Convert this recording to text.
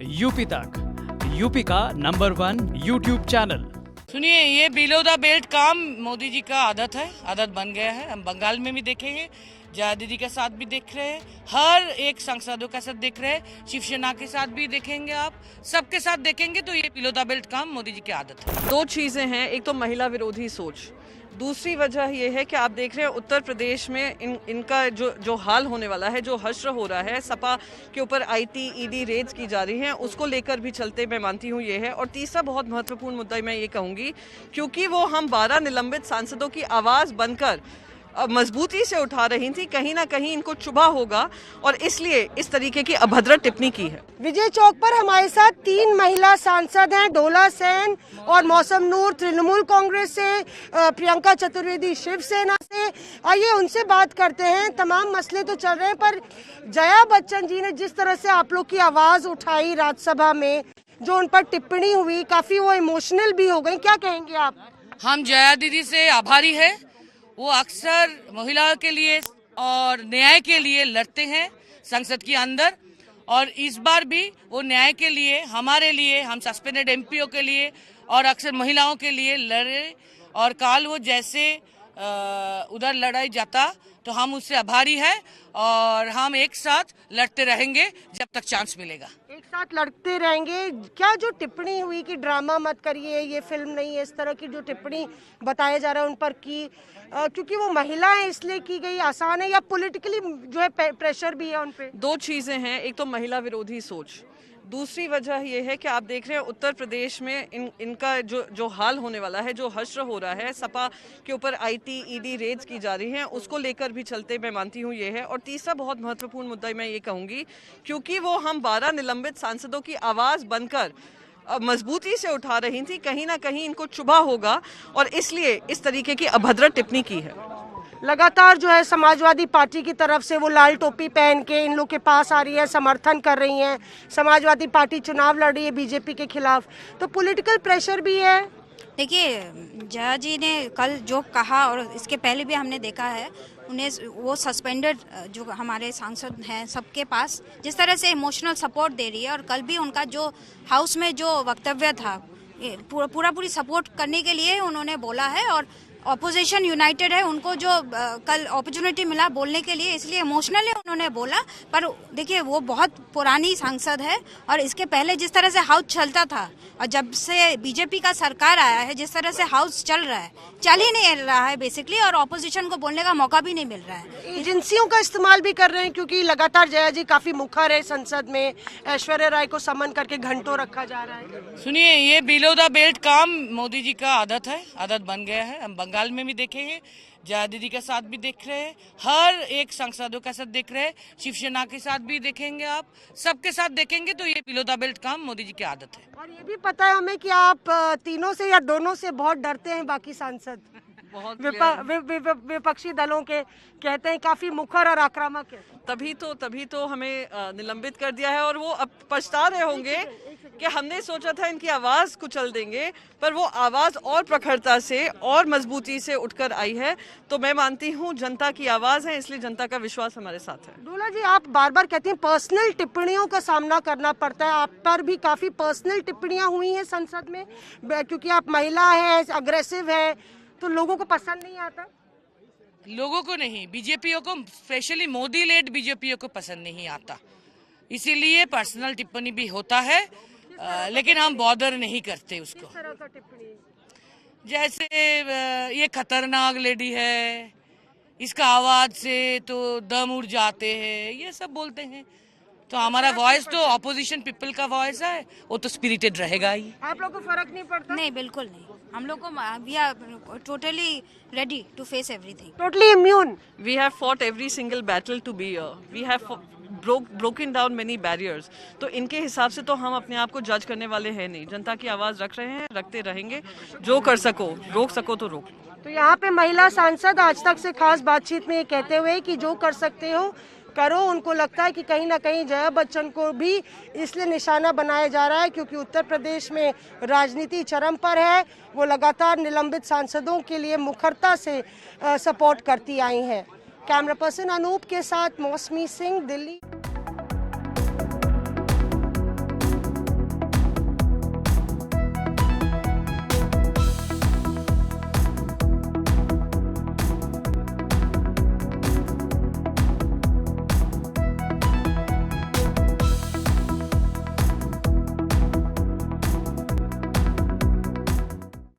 UP तक, UP का number 1 YouTube channel. सुनिए, ये बिलो द बेल्ट काम मोदी जी का आदत बन गया है। हम बंगाल में भी देखेंगे, जया दीदी के साथ भी देख रहे हैं, हर एक सांसदों के साथ देख रहे हैं, शिवसेना के साथ भी देखेंगे, आप सबके साथ देखेंगे तो ये बिलो द बेल्ट काम मोदी जी की आदत है। दो चीज़ें हैं, एक तो महिला विरोधी सोच, दूसरी वजह यह है कि आप देख रहे हैं उत्तर प्रदेश में इनका जो हाल होने वाला है, जो हश्र हो रहा है, सपा के ऊपर आईटी ईडी रेड्स की जा रही हैं, उसको लेकर भी चलते मैं मानती हूँ ये है। और तीसरा बहुत महत्वपूर्ण मुद्दा मैं ये कहूँगी, क्योंकि वो हम 12 निलंबित सांसदों की आवाज़ बनकर मजबूती से उठा रही थी, कहीं ना कहीं इनको चुभा होगा और इसलिए इस तरीके की अभद्र टिप्पणी की है। विजय चौक पर हमारे साथ 3 महिला सांसद हैं, डोला सेन और मौसम नूर तृणमूल कांग्रेस से, प्रियंका चतुर्वेदी शिवसेना से। आइए उनसे बात करते हैं। तमाम मसले तो चल रहे हैं, पर जया बच्चन जी ने जिस तरह से आप लोग की आवाज उठाई राज्यसभा में, जो उन पर टिप्पणी हुई, काफी वो इमोशनल भी हो गई, क्या कहेंगे आप? हम जया दीदी से आभारी है। वो अक्सर महिलाओं के लिए और न्याय के लिए लड़ते हैं संसद के अंदर, और इस बार भी वो न्याय के लिए, हमारे लिए, हम सस्पेंडेड एमपीओ के लिए और अक्सर महिलाओं के लिए लड़े। और काल वो जैसे उधर लड़ाई जाता तो हम उससे आभारी है, और हम एक साथ लड़ते रहेंगे जब तक चांस मिलेगा। एक साथ लड़ते रहेंगे। क्या जो टिप्पणी हुई कि ड्रामा मत करिए, ये फिल्म नहीं है, इस तरह की जो टिप्पणी बताया जा रहा है उन पर की, क्योंकि वो महिला है इसलिए की गई, आसान है या पॉलिटिकली जो है प्रेशर भी है उन पे? दो चीज़ें हैं, एक तो महिला विरोधी सोच, दूसरी वजह यह है कि आप देख रहे हैं उत्तर प्रदेश में इनका जो हाल होने वाला है, जो हश्र हो रहा है, सपा के ऊपर आईटी ईडी रेड्स की जा रही हैं, उसको लेकर भी चलते मैं मानती हूँ ये है। और तीसरा बहुत महत्वपूर्ण मुद्दा मैं ये कहूँगी, क्योंकि वो हम 12 निलंबित सांसदों की आवाज़ बनकर मजबूती से उठा रही थी, कहीं ना कहीं इनको चुभा होगा और इसलिए इस तरीके की अभद्र टिप्पणी की है। लगातार जो है समाजवादी पार्टी की तरफ से वो लाल टोपी पहन के इन लोग के पास आ रही है, समर्थन कर रही हैं। समाजवादी पार्टी चुनाव लड़ रही है बीजेपी के खिलाफ, तो पॉलिटिकल प्रेशर भी है। देखिए, जया जी ने कल जो कहा, और इसके पहले भी हमने देखा है, उन्हें वो सस्पेंडेड जो हमारे सांसद हैं सबके पास जिस तरह से इमोशनल सपोर्ट दे रही है, और कल भी उनका जो हाउस में जो वक्तव्य था, पूरी सपोर्ट करने के लिए उन्होंने बोला है। और ऑपोजिशन यूनाइटेड है, उनको जो कल अपॉर्चुनिटी मिला बोलने के लिए, इसलिए इमोशनली उन्होंने बोला। पर देखिए, वो बहुत पुरानी सांसद है, और इसके पहले जिस तरह से हाउस चलता था, और जब से बीजेपी का सरकार आया है, जिस तरह से हाउस चल रहा है, चल ही नहीं रहा है बेसिकली, और ऑपोजिशन को बोलने का मौका भी नहीं मिल रहा है। एजेंसियों का इस्तेमाल भी कर रहे हैं, क्योंकि लगातार जया जी काफी मुखर है संसद में, ऐश्वर्या राय को समन करके घंटों रखा जा रहा है। सुनिए, ये बिलो द बेल्ट काम मोदी जी का आदत बन गया है। हम बंगाल में भी देखेंगे, जया दीदी के साथ भी देख रहे हैं, हर एक सांसदों के साथ देख रहे हैं, शिवसेना के साथ भी देखेंगे, आप सबके साथ देखेंगे तो ये बिलो द बेल्ट काम मोदी जी की आदत है। और ये भी पता है हमें कि आप तीनों से या दोनों से बहुत डरते हैं। बाकी सांसद बहुत विपक्षी दलों के कहते हैं काफी मुखर और आक्रामक है। तभी तो हमें निलंबित कर दिया है, और वो अब पछता रहे होंगे कि हमने सोचा था इनकी आवाज़ कुचल देंगे, पर वो आवाज़ और प्रखरता से और मजबूती से उठकर आई है। तो मैं मानती हूँ जनता की आवाज़ है, इसलिए जनता का विश्वास हमारे साथ है। डोला जी, आप बार बार कहती हैं पर्सनल टिप्पणियों का सामना करना पड़ता है, आप पर भी काफी पर्सनल टिप्पणियां हुई हैं संसद में, क्योंकि आप महिला हैं, अग्रेसिव है, तो लोगों को पसंद नहीं आता। लोगों को नहीं, बीजेपीओ को, स्पेशली मोदी लेड बीजेपीओ को पसंद नहीं आता, इसीलिए पर्सनल टिप्पणी भी होता है, लेकिन हम बॉदर नहीं करते उसको। किस तरह का टिप्पणी? जैसे ये खतरनाक लेडी है, इसका आवाज से तो दम उड़ जाते हैं, ये सब बोलते हैं। तो हमारा वॉइस तो ऑपोजिशन पीपल का वॉइस है, वो तो स्पिरिटेड रहेगा ही। आप लोग को फर्क नहीं पड़ता? नहीं, बिल्कुल नहीं। हम लोग को we are totally ready to face everything, totally immune. We have fought every single battle to be here. We have broken down many barriers. तो इनके हिसाब से तो हम अपने आप को जज करने वाले हैं नहीं। जनता की आवाज़ रख रहे हैं, रखते रहेंगे। जो कर सको, रोक सको तो रोक। तो यहाँ पे महिला सांसद आज तक से खास बातचीत में ये कहते हुए कि जो कर सकते हो करो। उनको लगता है कि कहीं ना कहीं जया बच्चन को भी इसलिए निशाना बनाया जा रहा है क्योंकि उत्तर प्रदेश में राजनीति चरम पर है। वो लगातार निलंबित सांसदों के लिए मुखरता से सपोर्ट करती आई हैं। कैमरा पर्सन अनूप के साथ मौसमी सिंह, दिल्ली।